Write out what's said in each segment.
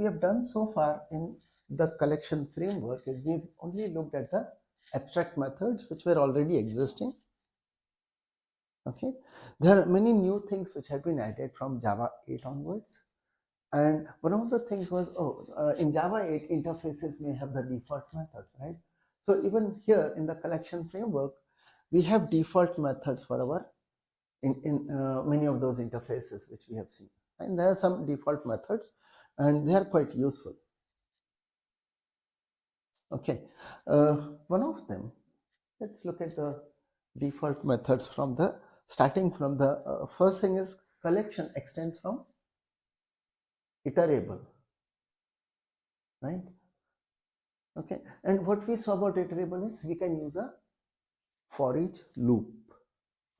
we have done so far in the collection framework is we've only looked at the abstract methods which were already existing. Okay, there are many new things which have been added from Java 8 onwards, and one of the things was in Java 8 interfaces may have the default methods, right? So even here in the collection framework we have default methods for our in many of those interfaces which we have seen, and there are some default methods and they are quite useful. Okay, one of them, let's look at the default methods from the starting from the first thing is collection extends from iterable, right? Okay, and what we saw about iterable is we can use a for each loop.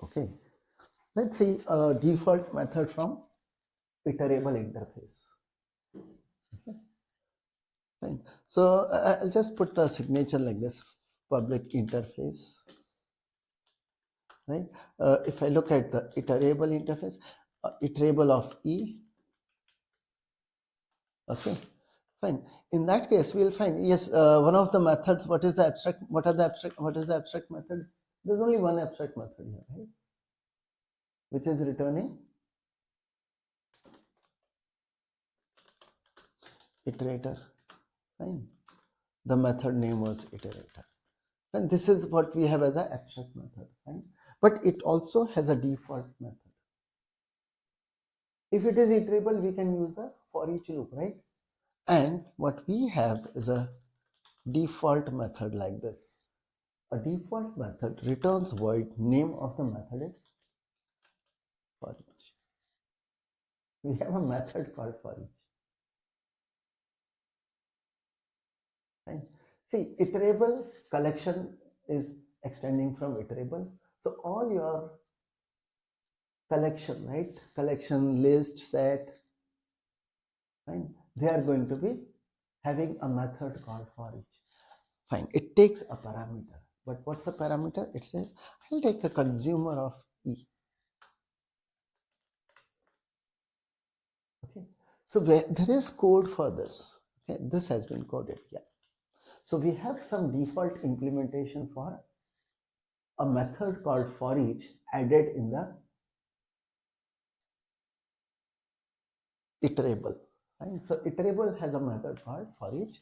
Okay, let's see a default method from iterable interface. Okay, fine. So I'll just put a signature like this, public interface, right? If I look at the iterable interface, iterable of E. Okay, fine. In that case, we'll find, yes, one of the methods, what is the abstract method? There's only one abstract method here, right? Which is returning iterator, fine. The method name was iterator. And this is what we have as an abstract method, right? But it also has a default method. If it is iterable, we can use the for each loop, right? And what we have is a default method like this. A default method returns void, name of the method is forEach. We have a method called forEach. Right? See, iterable collection is extending from iterable. So all your collection, right? Collection, list, set, right? They are going to be having a method called forEach. Fine. It takes a parameter. But what's a parameter? It says, I'll take a consumer of E. Okay. So there is code for this. Okay. This has been coded. Yeah. So we have some default implementation for a method called forEach added in the iterable. Right? So iterable has a method called forEach,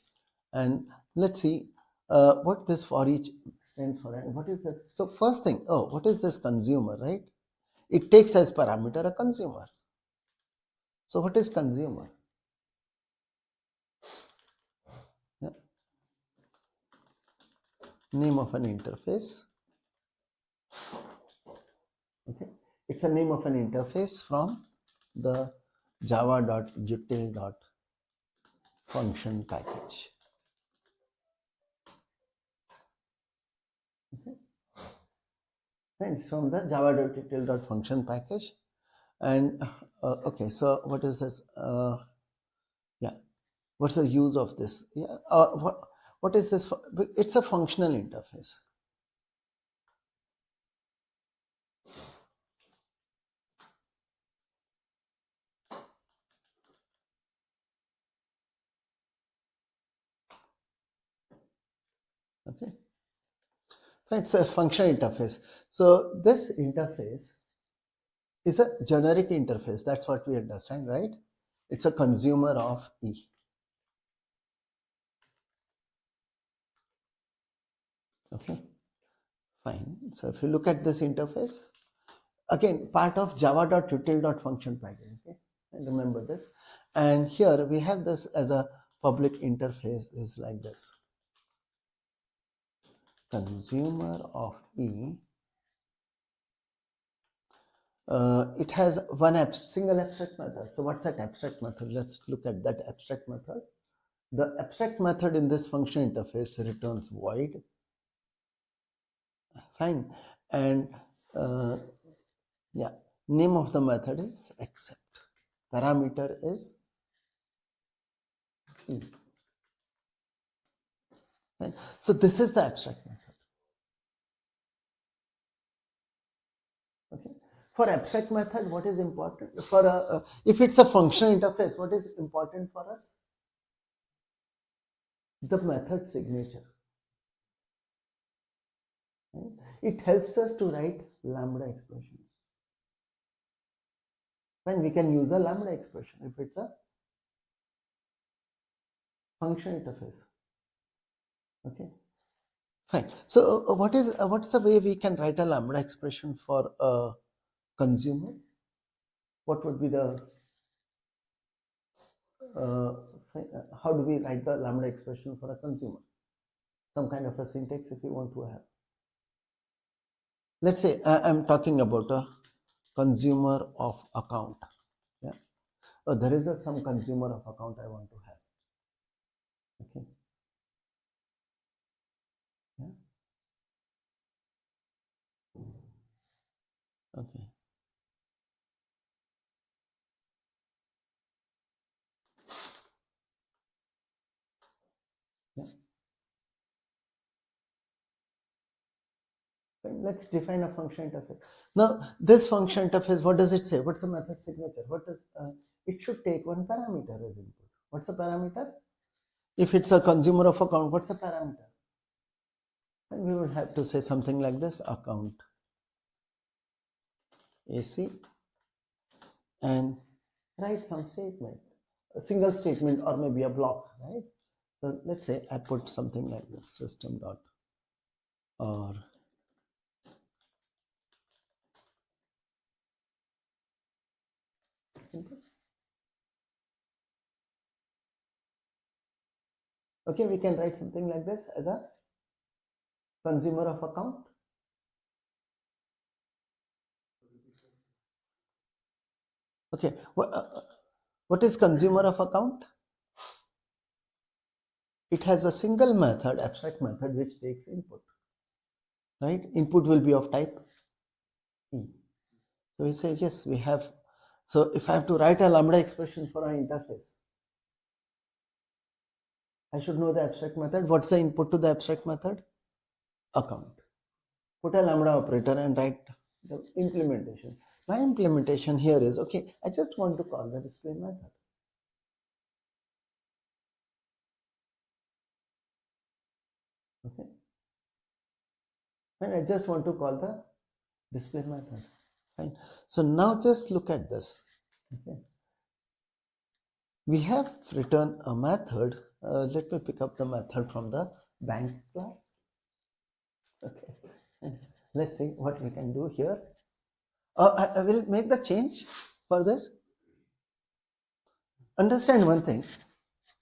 and let's see what this forEach stands for and what is this. So first thing, what is this consumer, right? It takes as parameter a consumer. So what is consumer? Yeah. Name of an interface. Okay, it's a name of an interface from the java.util.function package. Okay, and from the java.util.function package. And okay, so what is this? Yeah, what's the use of this? Yeah, what is this? It's a functional interface. Okay, it's a functional interface. So this interface is a generic interface. That's what we understand, right? It's a consumer of E. Okay, fine. So if you look at this interface, again, part of java.util.function package. Okay, and remember this. And here we have this as a public interface is like this. Consumer of E. It has one single abstract method. So what's that abstract method? Let's look at that abstract method. The abstract method in this function interface returns void. Fine. And yeah, name of the method is accept. Parameter is E. Fine. So this is the abstract method. Okay. For abstract method, what is important? For if it's a functional interface, what is important for us? the method signature. Right? It helps us to write lambda expressions. When we can use a lambda expression if it's a function interface. Okay, fine. So what's the way we can write a lambda expression for a consumer? What would be the how do we write the lambda expression for a consumer? Some kind of a syntax if you want to have. Let's say I'm talking about a consumer of account. Yeah. Oh, there is some consumer of account I want to have. Okay. Yeah. Okay. Yeah. Fine. Let's define a function interface. Now, this function interface, what does it say? What's the method signature? What does it should take one parameter as input? What's the parameter? If it's a consumer of account, what's the parameter? And we would have to say something like this: account AC, and write some statement, a single statement or maybe a block, right? So let's say I put something like this: system dot or input. Okay, we can write something like this as a consumer of account. Okay, what is consumer of account? It has a single method, abstract method, which takes input, right? Input will be of type E. So we say, yes, we have. So if I have to write a lambda expression for an interface, I should know the abstract method. What's the input to the abstract method? Account. Put a lambda operator and write the implementation. My implementation here is, okay, I just want to call the display method. Okay. And I just want to call the display method. Fine. So now just look at this. Okay. We have written a method. Let me pick up the method from the bank class. Okay. And let's see what we can do here. I will make the change for this. Understand one thing.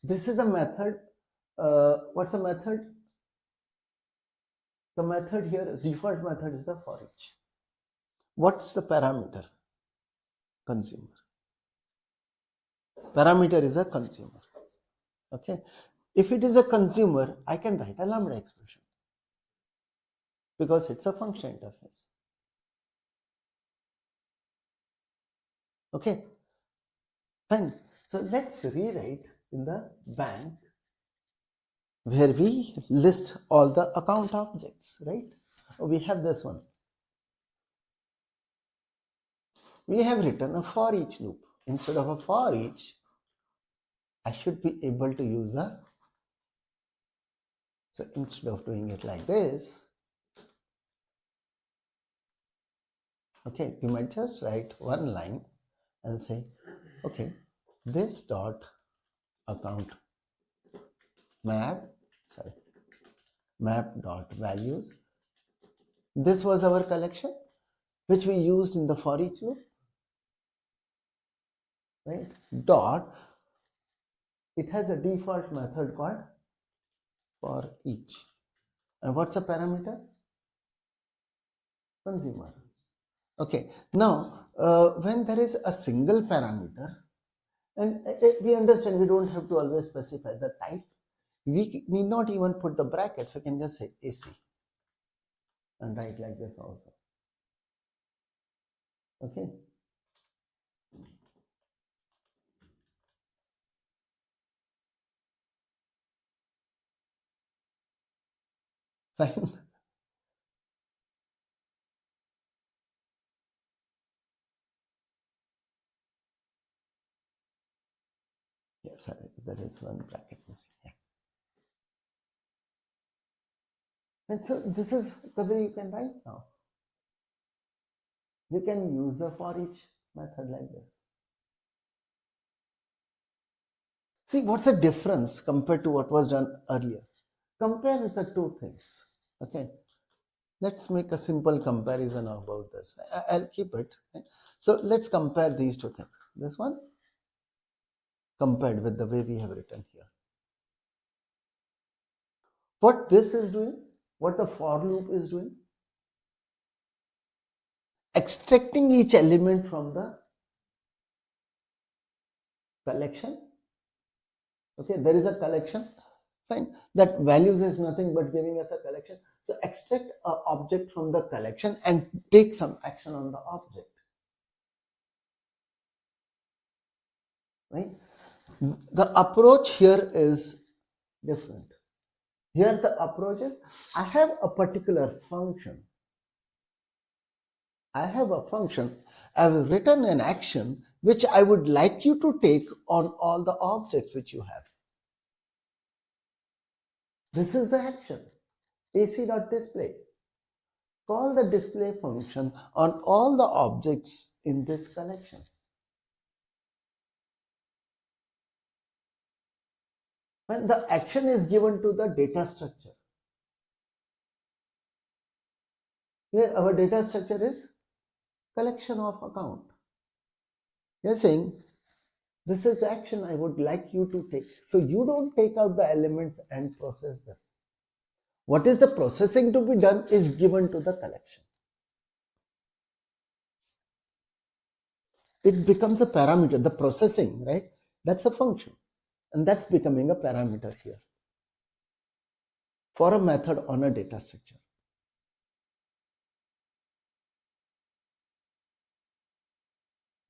This is a method. What's the method? The method here, default method is the forEach. What's the parameter? Consumer. Parameter is a consumer. Okay. If it is a consumer, I can write a lambda expression because it's a function interface. Okay. Fine. So let's rewrite in the bank where we list all the account objects, right? We have this one. We have written a for each loop. Instead of a for each, I should be able to use the, so instead of doing it like this, okay, we might just write one line and say, okay, this dot account map dot values. This was our collection which we used in the for each loop, right? Dot, it has a default method called for each, and what's the parameter? Consumer. Okay, now when there is a single parameter, and we understand we don't have to always specify the type, we need not even put the brackets, we can just say AC and write like this also. Okay. Fine. Yes, there is one bracket missing. Yeah. And so this is the way you can write now. You can use the forEach method like this. See, what's the difference compared to what was done earlier? Compare the two things. Okay, let's make a simple comparison about this. I'll keep it. Okay? So let's compare these two things. This one compared with the way we have written here. What this is doing, what the for loop is doing, extracting each element from the collection. Okay, there is a collection. Fine. That values is nothing but giving us a collection. So extract an object from the collection and take some action on the object. Right? The approach here is different. Here the approach is, I have a particular function. I have a function. I have written an action which I would like you to take on all the objects which you have. This is the action. AC.display. Call the display function on all the objects in this collection. When the action is given to the data structure. Here our data structure is collection of account. You're saying this is the action I would like you to take. So you don't take out the elements and process them. What is the processing to be done is given to the collection. It becomes a parameter, the processing, right? That's a function. And that's becoming a parameter here for a method on a data structure.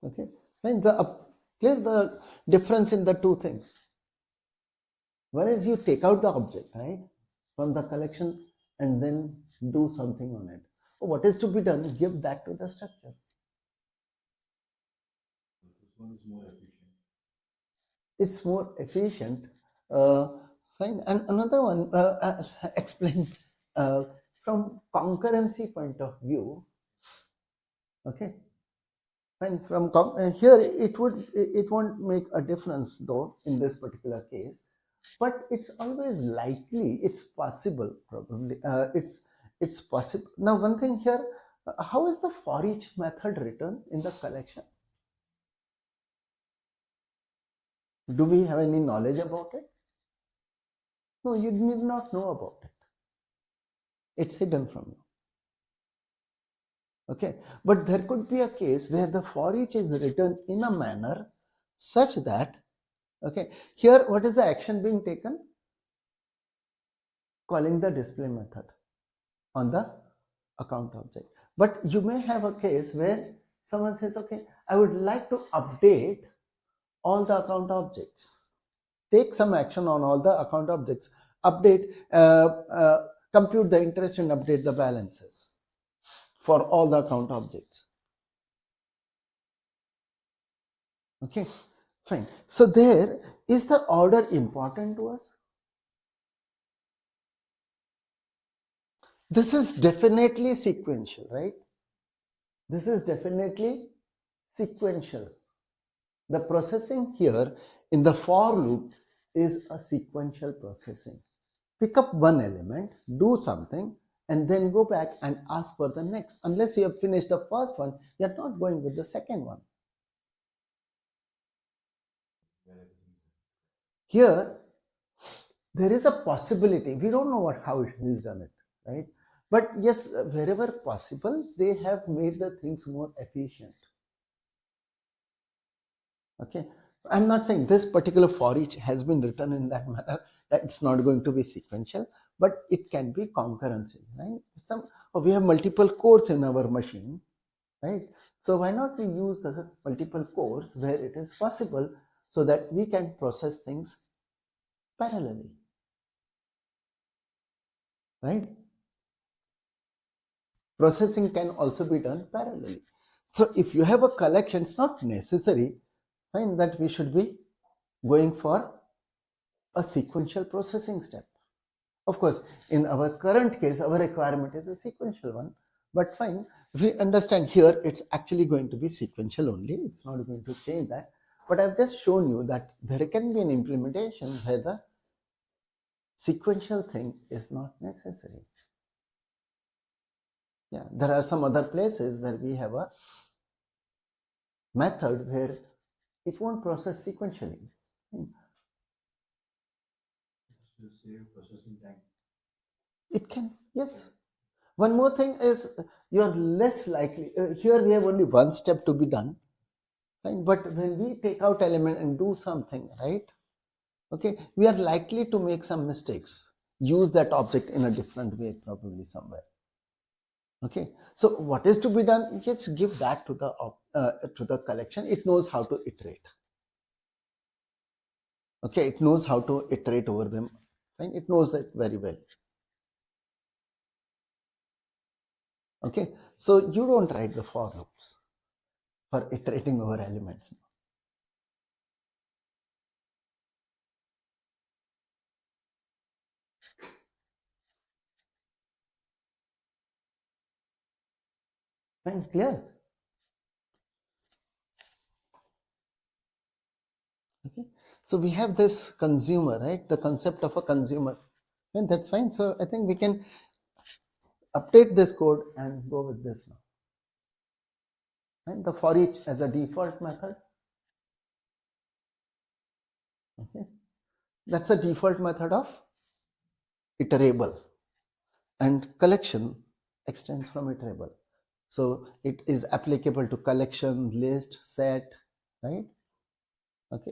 Okay, and clear the difference in the two things. One is you take out the object, right, from the collection and then do something on it. What is to be done? Give that to the structure. This one is more efficient. It's more efficient. Fine. And another one, explain from concurrency point of view. Okay. And from here, it won't make a difference though in this particular case, but it's always likely, it's possible probably, it's possible. Now one thing here, how is the forEach method written in the collection? Do we have any knowledge about it? No, you need not know about it. It's hidden from you. Okay, but there could be a case where the forEach is written in a manner such that, okay, here what is the action being taken? Calling the display method on the account object. But you may have a case where someone says, okay, I would like to update all the account objects. Take some action on all the account objects. Update, compute the interest and update the balances for all the account objects. Okay, fine. So there, is the order important to us? This is definitely sequential, right? This is definitely sequential. The processing here in the for loop is a sequential processing. Pick up one element, do something, and then go back and ask for the next. Unless you have finished the first one, you're not going with the second one. Here, there is a possibility. We don't know how he's done it, right? But yes, wherever possible, they have made the things more efficient. Okay, I'm not saying this particular forEach has been written in that manner that it's not going to be sequential, but it can be concurrency, right? We have multiple cores in our machine, right? So why not we use the multiple cores where it is possible so that we can process things parallelly, right? Processing can also be done parallelly. So if you have a collection, it's not necessary, fine, that we should be going for a sequential processing step. Of course, in our current case, our requirement is a sequential one, but fine. If we understand here, it's actually going to be sequential only. It's not going to change that. But I've just shown you that there can be an implementation where the sequential thing is not necessary. Yeah, there are some other places where we have a method where it won't process sequentially. To save processing time. It can, yes. One more thing is you're less likely, here we have only one step to be done, right? But when we take out element and do something, right? Okay, we are likely to make some mistakes, use that object in a different way, probably somewhere. Okay, so what is to be done? Just give that to the collection. It knows how to iterate. Okay, it knows how to iterate over them. Fine, it knows that very well. Okay, so you don't write the for loops for iterating over elements. Fine, clear? Okay, so we have this consumer, right? The concept of a consumer, and that's fine. So I think we can update this code and go with this now. And the forEach as a default method. Okay, that's a default method of iterable, and collection extends from iterable. So it is applicable to collection, list, set, right? Okay.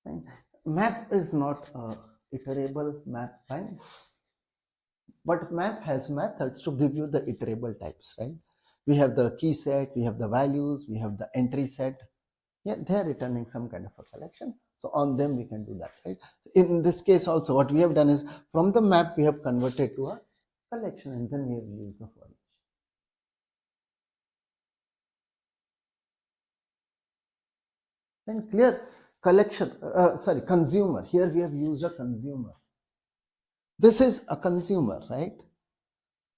Fine. Map is not a iterable map, fine. But map has methods to give you the iterable types, right? We have the key set, we have the values, we have the entry set. Yeah, they're returning some kind of a collection. So on them we can do that, right? In this case also, what we have done is from the map we have converted to a collection, and then we have used the for each. Then clear collection, sorry, consumer. Here we have used a consumer. This is a consumer, right?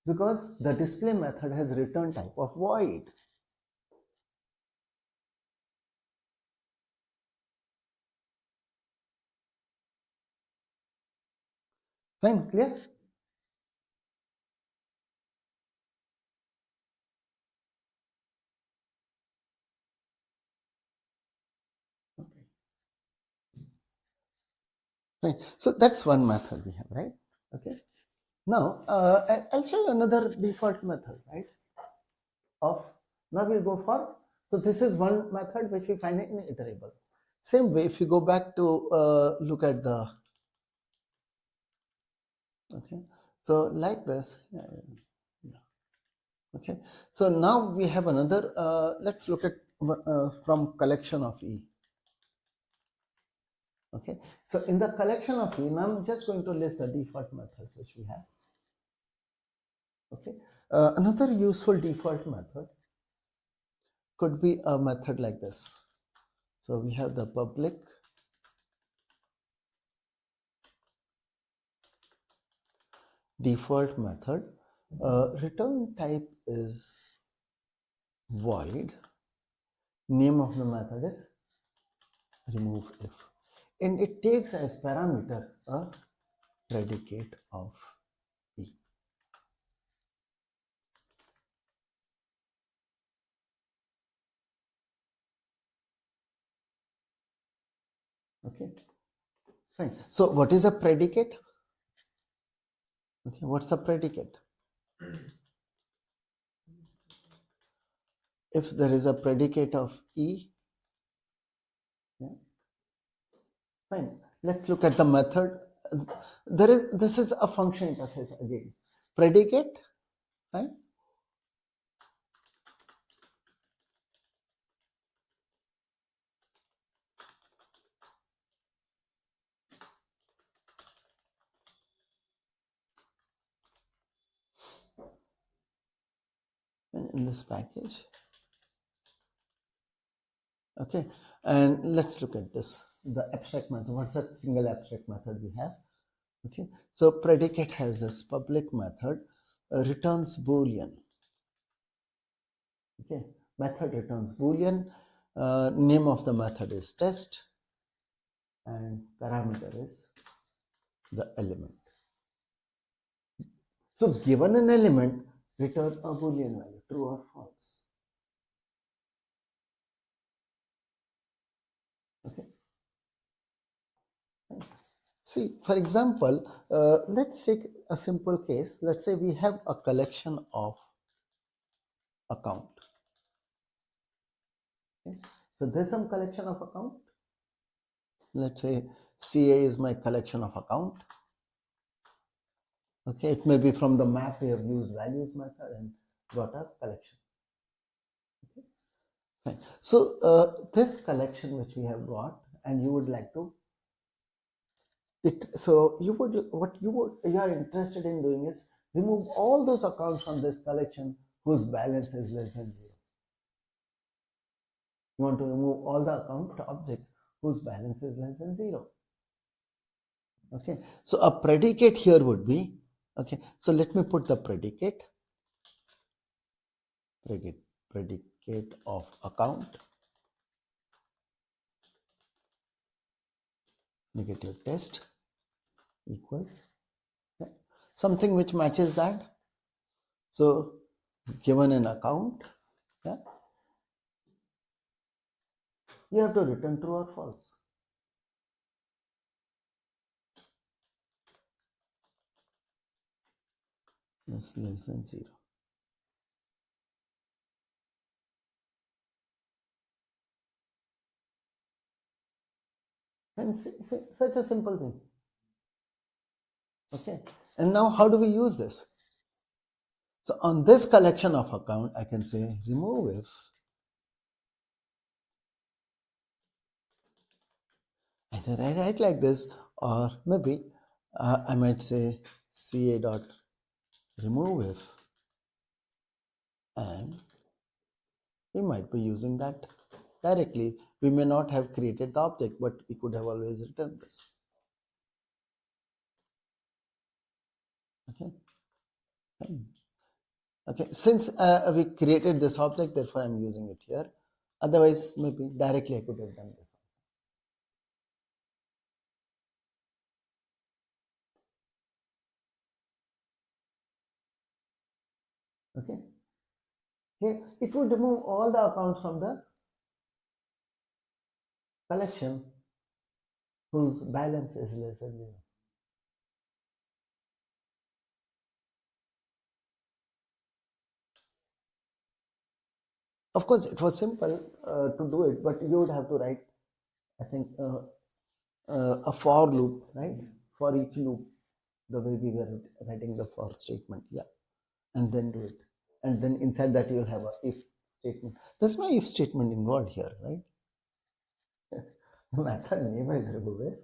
Because the display method has return type of void. Fine, clear? Okay. Fine. So that's one method we have, right? Okay. Now I'll show you another default method, right? Of now we'll go for, so this is one method which we find in iterable. Same way, if you go back to look at the, okay, so like this, okay. So now we have another. Let's look at from collection of E. Okay, so in the collection of E, now I'm just going to list the default methods which we have. Okay, another useful default method could be a method like this. So we have the public default method. Return type is void. Name of the method is removeIf, and it takes as parameter a predicate of E. Okay, fine. So what is a predicate? Okay, what's a predicate? If there is a predicate of E, yeah, fine. Let's look at the method. This is a function interface again. Predicate, right? In this package. Okay, and let's look at this, the abstract method. What's that single abstract method we have? Okay, so predicate has this public method returns boolean. Okay, method returns boolean. Name of the method is test, and parameter is the element. So given an element, return a boolean value, true or false. Okay. See, for example, let's take a simple case. Let's say we have a collection of account. Okay. So there's some collection of account. Let's say CA is my collection of account. Okay, it may be from the map we have used values method and got a collection. Okay. Fine. So this collection which we have got, and you would like to so you are interested in doing is remove all those accounts from this collection whose balance is less than 0. You want to remove all the account objects whose balance is less than 0. Okay, so a predicate here would be, okay, so let me put the predicate of account negative test equals something which matches that. So given an account, yeah, you have to return true or false. Is less than 0. And such a simple thing. Okay, and now how do we use this? So on this collection of account, I can say remove if either I write like this, or maybe I might say ca dot remove if, and we might be using that directly. We may not have created the object, but we could have always written this. Okay. Okay, since we created this object, therefore I'm using it here. Otherwise, maybe directly I could have done this. Okay. Here, it would remove all the accounts from the collection whose balance is less than 0. Of course, it was simple to do it, but you would have to write, I think, a for loop, right? For each loop, the way we were writing the for statement, yeah, and then do it. And then inside that, you'll have a if statement. There's no if statement involved here, right? The method name is remove,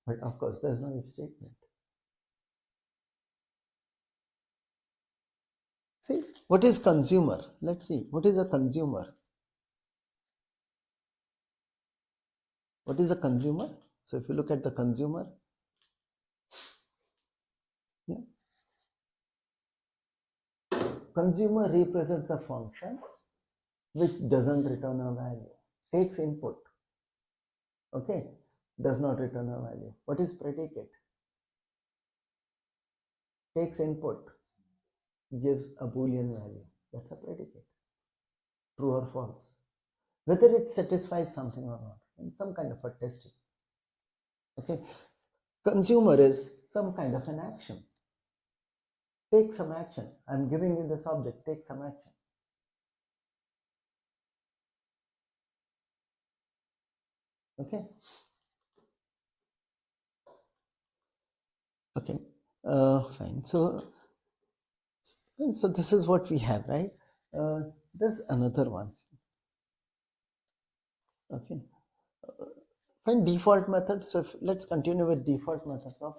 but of course, there's no if statement. See, what is consumer? Let's see, what is a consumer? What is a consumer? So if you look at the consumer, yeah, consumer represents a function which doesn't return a value, takes input, okay, does not return a value. What is predicate? Takes input, gives a boolean value. That's a predicate, true or false, whether it satisfies something or not, in some kind of a testing. Okay, consumer is some kind of an action. Take some action. I'm giving you this object, take some action. Okay. Okay. Fine. So this is what we have, right? There's another one. Okay. Fine. Default methods. So let's continue with default methods of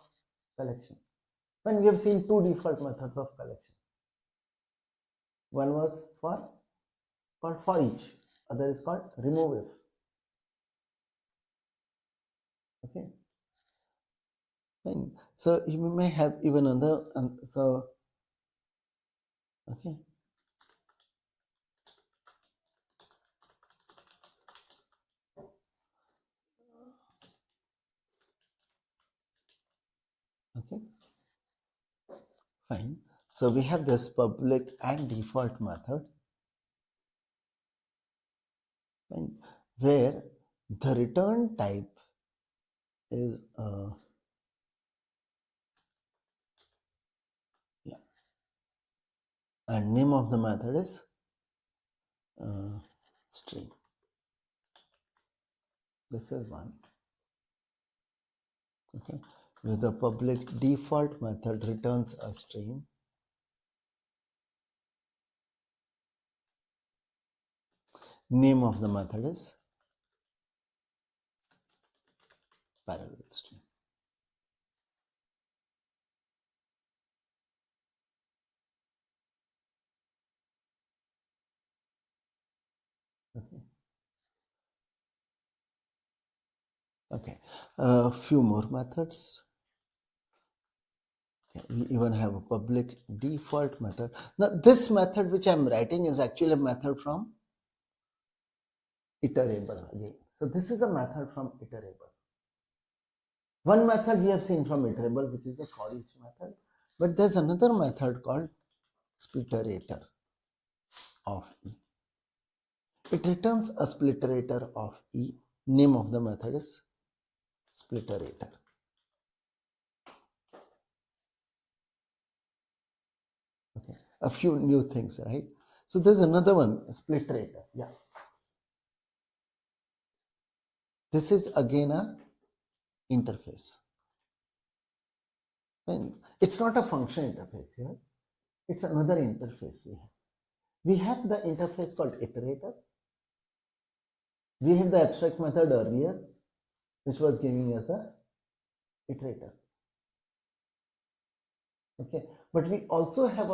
collection. When we have seen two default methods of collection. One was called forEach. Other is called removeIf. Okay. Fine. So you may have even other, so okay. Okay, fine. So we have this public and default method, fine, where the return type is yeah, and name of the method is string. This is one. Okay, where the public default method returns a string. Name of the method is parallel string. Okay. Okay, a few more methods. Okay. We even have a public default method. Now this method which I'm writing is actually a method from iterable again. So this is a method from iterable. One method we have seen from iterable, which is the forEach method, but there's another method called spliterator of E. It returns a spliterator of E. Name of the method is spliterator. Okay, a few new things, right? So there's another one, spliterator. Yeah, this is again a interface. And it's not a function interface here. It's another interface we have. We have the interface called iterator. We had the abstract method earlier, which was giving us a iterator. Okay, but we also have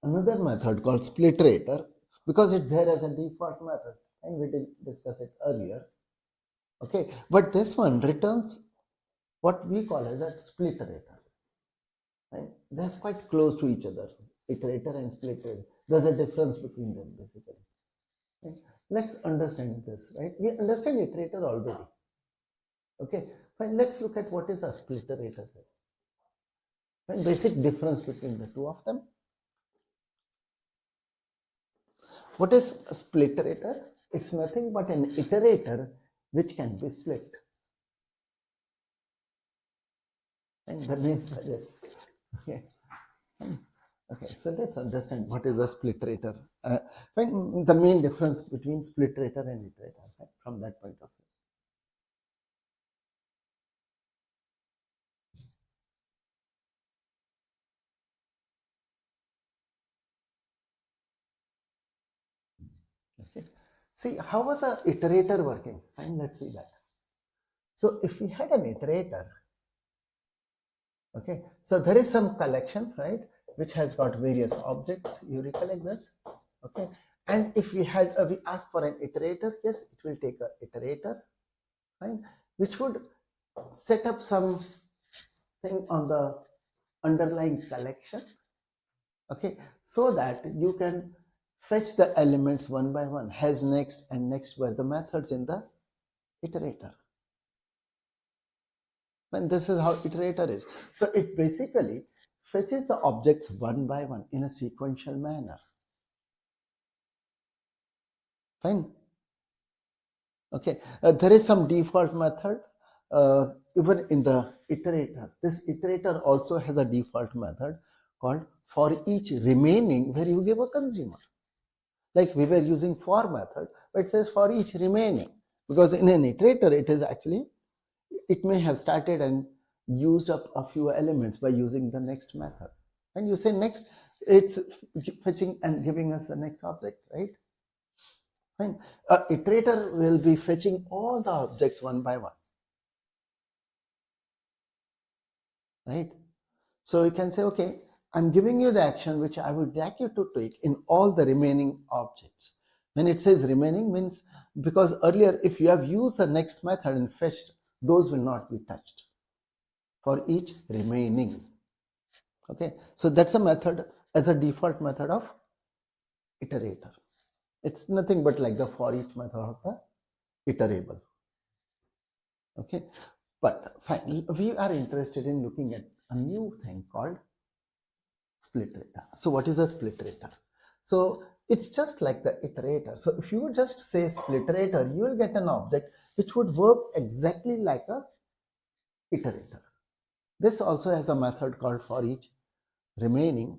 another method called spliterator because it's there as a default method, and we did discuss it earlier. Okay, but this one returns what we call as a spliterator. And they're quite close to each other, iterator and spliterator. There's a difference between them basically. Okay. Let's understand this, right? We understand iterator already. Okay, fine. Let's look at what is a spliterator. Fine. Basic difference between the two of them. What is a spliterator? It's nothing but an iterator which can be split. And the name suggests. Okay. Okay, so let's understand what is a spliterator. The main difference between spliterator and iterator, right, from that point of view. Okay. See, how was a iterator working? Fine, let's see that. So if we had an iterator, okay, so there is some collection, right, which has got various objects. You recollect this, okay? And if we had we ask for an iterator, yes, it will take a iterator, fine, which would set up some thing on the underlying collection, okay, so that you can fetch the elements one by one. Has next and next were the methods in the iterator. And this is how iterator is. So it basically fetches the objects one by one in a sequential manner. Fine. Okay. There is some default method even in the iterator. This iterator also has a default method called forEach remaining, where you give a consumer. Like we were using for method, but it says forEach remaining, because in an iterator it is actually, it may have started and used up a few elements by using the next method, and you say next, it's fetching and giving us the next object, right? Fine. A iterator will be fetching all the objects one by one, right? So you can say, okay, I'm giving you the action which I would like you to take in all the remaining objects. When it says remaining means, because earlier if you have used the next method and fetched, those will not be touched. for each remaining. Okay, so that's a method as a default method of iterator. It's nothing but like the for each method of the iterable. Okay, but fine, we are interested in looking at a new thing called spliterator. So what is a spliterator? So it's just like the iterator. So if you just say spliterator, you will get an object which would work exactly like a iterator. This also has a method called for each remaining,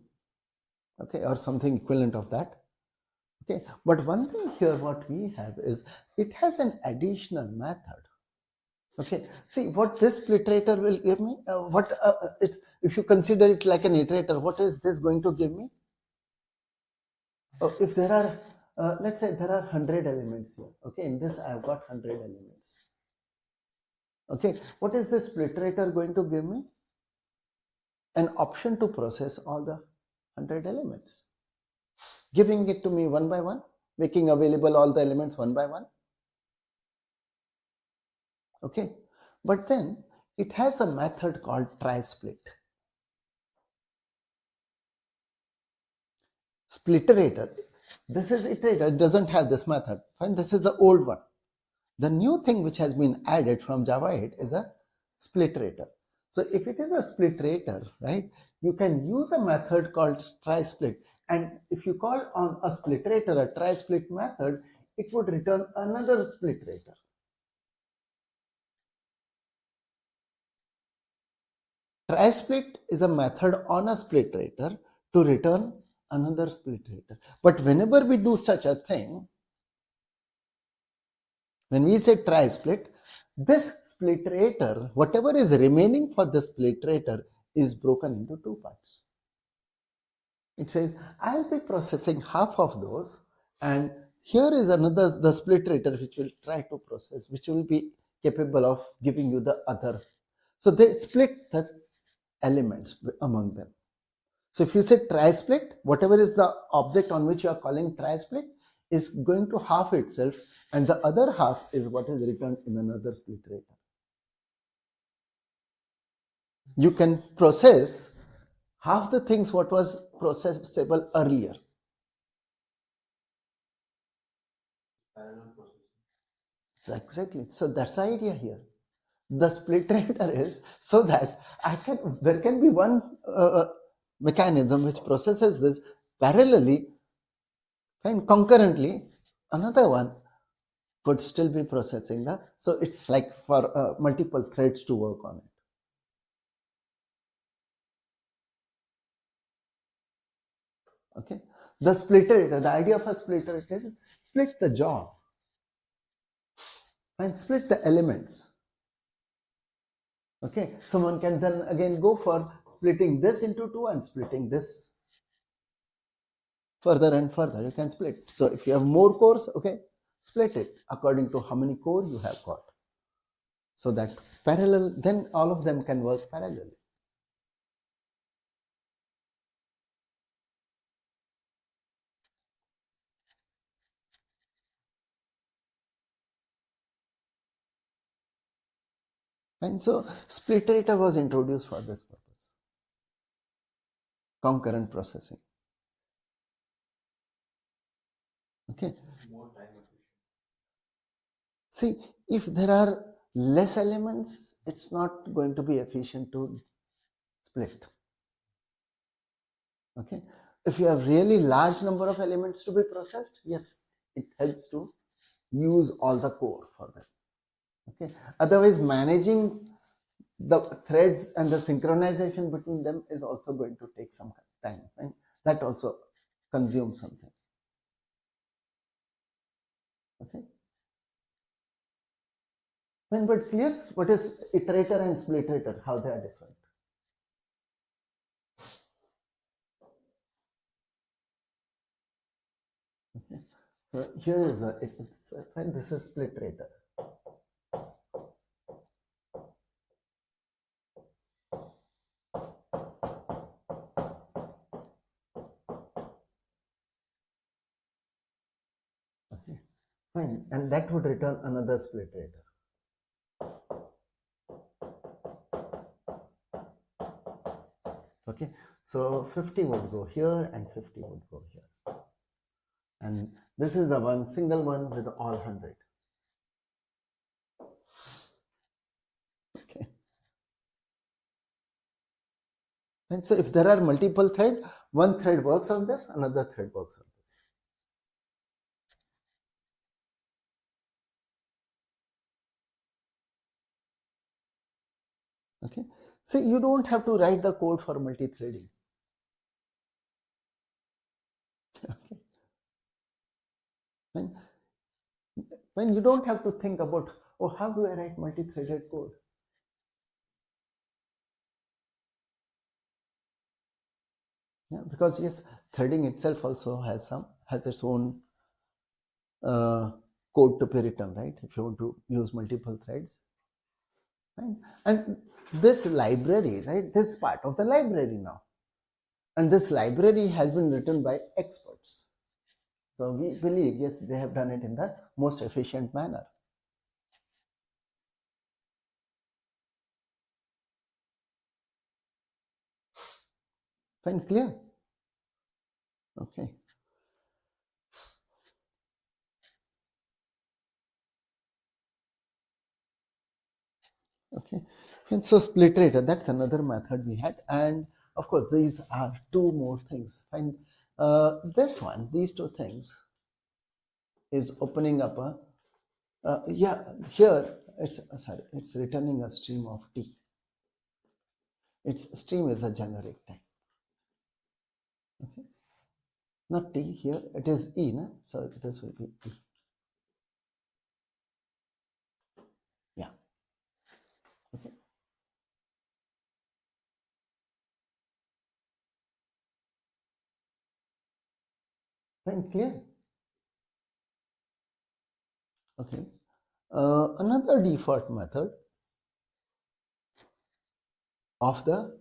okay, or something equivalent of that. Okay, but one thing here what we have is it has an additional method. Okay, see what this spliterator will give me. It's, if you consider it like an iterator, what is this going to give me? Oh, if there are, let's say there are 100 elements here. Okay, in this I have got 100 elements. Okay, what is this spliterator going to give me? An option to process all the 100 elements, giving it to me one by one, making available all the elements one by one. Okay, but then it has a method called try split. Spliterator, this is iterator, it doesn't have this method. Fine, this is the old one. The new thing which has been added from Java 8 is a spliterator. So if it is a spliterator, right, you can use a method called try split, and if you call on a spliterator a try split method, it would return another spliterator. Try split is a method on a spliterator to return another spliterator. But whenever we do such a thing, when we say try split, this spliterator, whatever is remaining for the spliterator, is broken into two parts. It says, I'll be processing half of those, and here is another, the spliterator, which will try to process, which will be capable of giving you the other. So they split the elements among them. So if you say try split, whatever is the object on which you are calling try split is going to half itself, and the other half is what is returned in another spliterator. You can process half the things what was processable earlier. Parallel processing. Exactly. So that's the idea here. The spliterator is so that there can be one mechanism which processes this parallelly and concurrently, another one could still be processing the, so it's like for multiple threads to work on it. Okay, the spliterator, the idea of a spliterator is split the job and split the elements. Okay, someone can then again go for splitting this into two and splitting this further and further. You can split. So if you have more cores, okay, split it according to how many core you have got, so that parallel, then all of them can work parallelly. And so spliterator was introduced for this purpose, concurrent processing. Okay, More time efficient. see, if there are less elements, it's not going to be efficient to split. Okay, if you have really large number of elements to be processed, yes, it helps to use all the core for that. Okay, otherwise managing the threads and the synchronization between them is also going to take some time, and that also consumes something. Okay, but clear what is iterator and spliterator, how they are different. Okay, so here is and this is spliterator. Okay, fine, and that would return another spliterator. Okay, so 50 would go here and 50 would go here. And this is the one single one with all 100. Okay. And so if there are multiple threads, one thread works on this, another thread works on this. Okay. So you don't have to write the code for multi-threading. Okay. When you don't have to think about, oh, how do I write multi-threaded code? Yeah, because yes, threading itself also has its own code to be written, right? If you want to use multiple threads, right? And this library, right? This is part of the library now, and this library has been written by experts. So we believe, yes, they have done it in the most efficient manner. Fine, clear? Okay. Okay. And so spliterator, that's another method we had. And of course, these are two more things. Fine. This one, these two things is opening up a, yeah, here it's, sorry, it's returning a stream of T. Its stream is a generic type. Okay. Not T here, it is E, no? So this will be E. Yeah. Okay. Fine, clear? Okay. Another default method of the,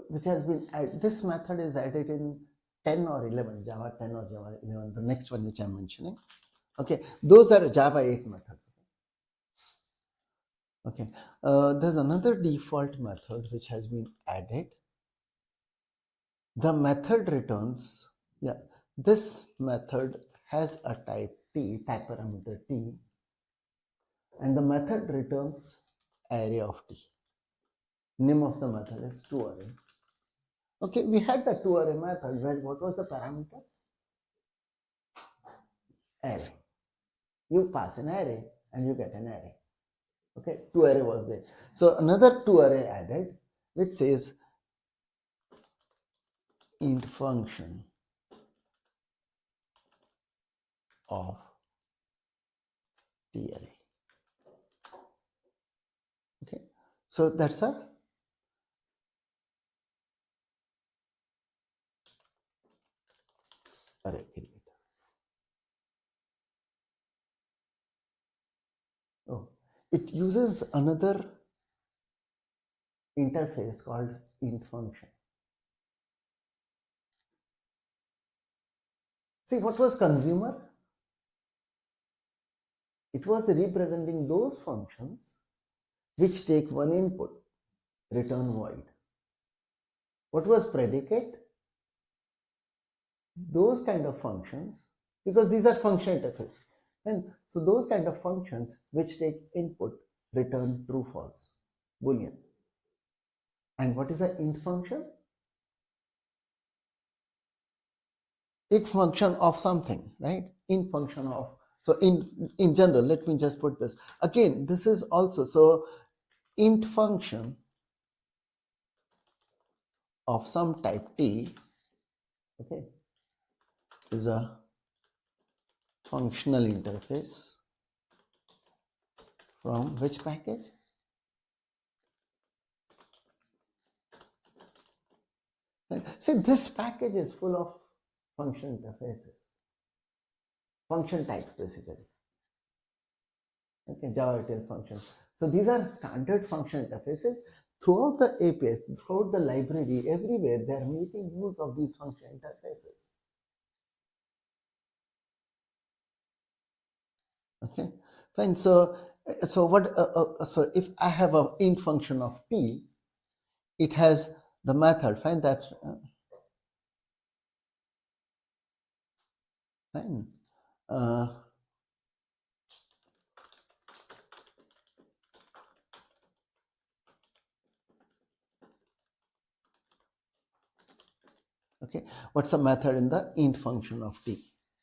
which has been, this method is added in 10 or 11, Java 10 or Java 11, the next one which I'm mentioning. Okay, those are Java 8 methods. Okay, there's another default method which has been added. The method returns, yeah, this method has a type T, type parameter T, and the method returns array of T. Name of the method is toArray. Okay, we had the toArray method where what was the parameter? Array. You pass an array and you get an array. Okay, toArray was there. So another toArray added which says int function of tarray. Okay, so that's a array creator. Oh, it uses another interface called int function. See, what was consumer? It was representing those functions which take one input, return void. What was predicate? Those kind of functions, because these are function interface, and so those kind of functions which take input, return true false, boolean. And what is an int function? Int function of something, right? Int function of, so in general, let me just put this again, this is also, so int function of some type T, okay, is a functional interface from which package? Right? See, this package is full of function interfaces, function types basically. Okay, Java retail functions. So these are standard function interfaces. Throughout the API, throughout the library, everywhere they are making use of these function interfaces. Okay, fine. So what? So if I have an int function of T, it has the method, fine, that's fine. Okay, what's the method in the int function of t?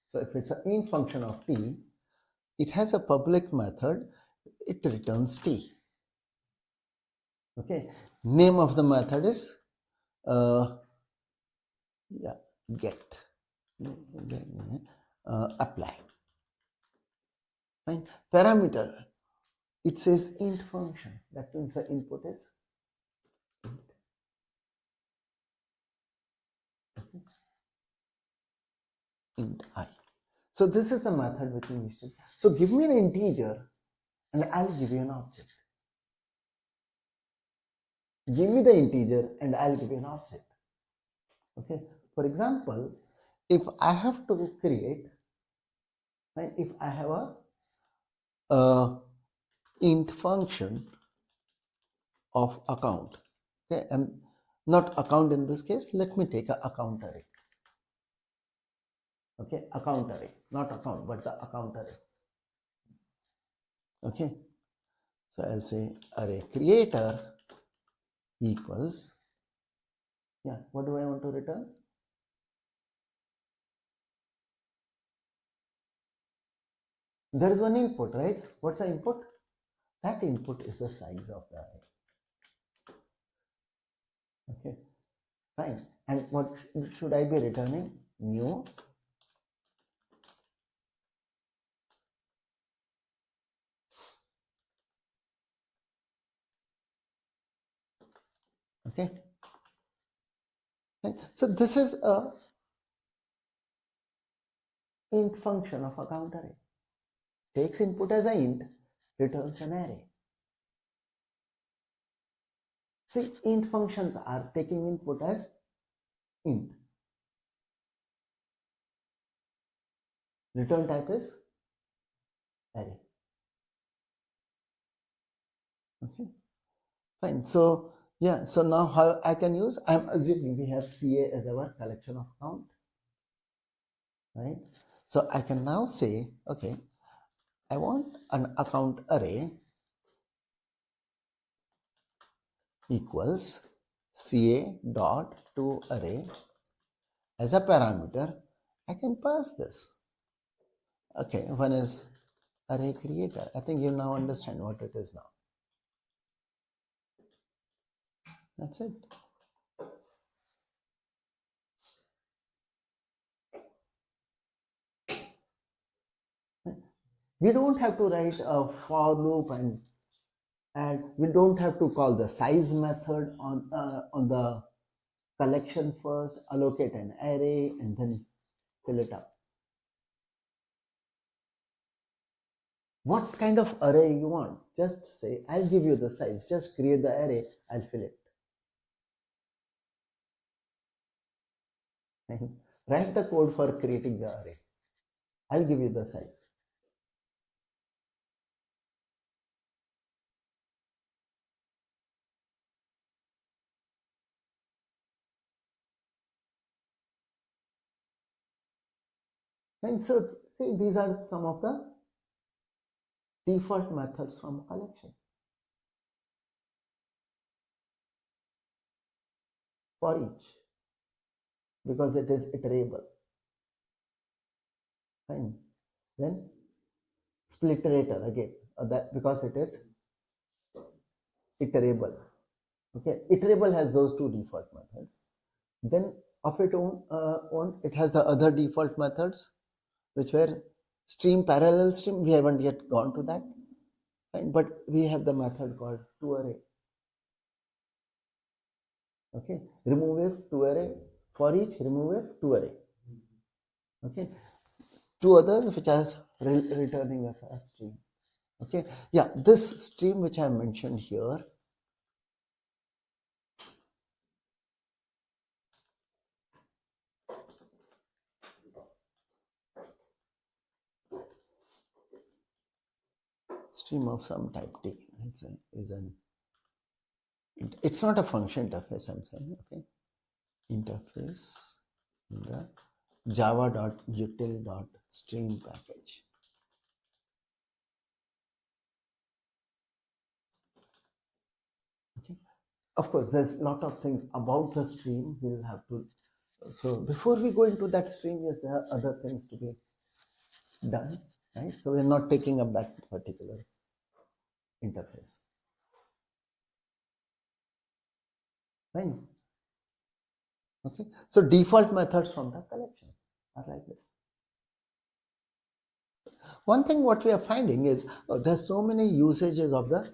So if it's an int function of t, it has a public method, it returns t. Okay, name of the method is get apply. Fine. Parameter, it says int function, that means the input is int. Okay. Int I. So this is the method which we need to. So give me an integer and I'll give you an object. Give me the integer and I'll give you an object. Okay. For example, if I have to create, and if I have a int function of account, okay, and not account in this case, let me take a account array. Okay, account array, not account, but the account array. Okay, so I'll say array creator equals, yeah, what do I want to return? There is one input, right? What's the input? That input is the size of the array. Okay, fine. And what should I be returning? New. Okay, fine. So this is a int function of account array. Takes input as a int, returns an array. See, int functions are taking input as int. Return type is array. Okay, fine. So yeah, so now how I can use, I'm assuming we have CA as our collection of count, right? So I can now say, okay, I want an account array equals CA dot toArray as a parameter. I can pass this. Okay, one is array creator. I think you now understand what it is now. That's it. We don't have to write a for loop and we don't have to call the size method on the collection first, allocate an array and then fill it up. What kind of array you want? Just say, I'll give you the size. Just create the array, I'll fill it. Write the code for creating the array. I'll give you the size. And so, see, these are some of the default methods from collection. For each, because it is iterable. Fine. Then spliterator again, that because it is iterable. Okay, iterable has those two default methods. Then of its own, it has the other default methods, which were stream, parallel stream. We haven't yet gone to that. Fine. But we have the method called toArray. Okay, removeIf, toArray, forEach, removeIf, toArray. Okay, two others which are returning as a stream. Okay, yeah, this stream which I mentioned here, stream of some type T, is an It's not a function interface, I'm saying, okay? Interface in the java.util.stream package. Okay. Of course, there's a lot of things about the stream we'll have to. So before we go into that stream, yes, there are other things to be done, right? So we're not taking up that particular interface. Fine. Okay. So default methods from the collection are like this. One thing what we are finding is there's so many usages of the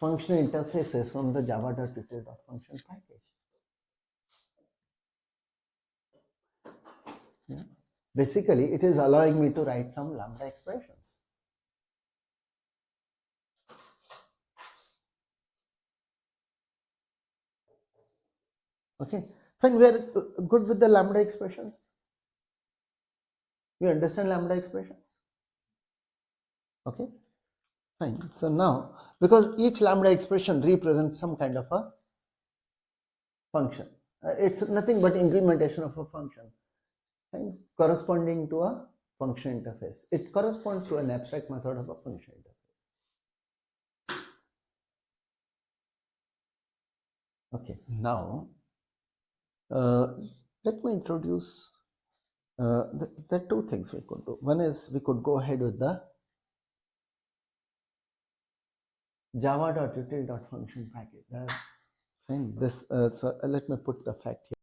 functional interfaces from the java.util.function package. Yeah. Basically, it is allowing me to write some lambda expressions. Okay, fine, we are good with the lambda expressions. You understand lambda expressions? Okay, fine. So now, because each lambda expression represents some kind of a function, it's nothing but implementation of a function, fine, corresponding to a function interface. It corresponds to an abstract method of a function interface. Okay, now let me introduce. There are two things we could do. One is we could go ahead with the java.util.function package. Fine. This so let me put the fact here.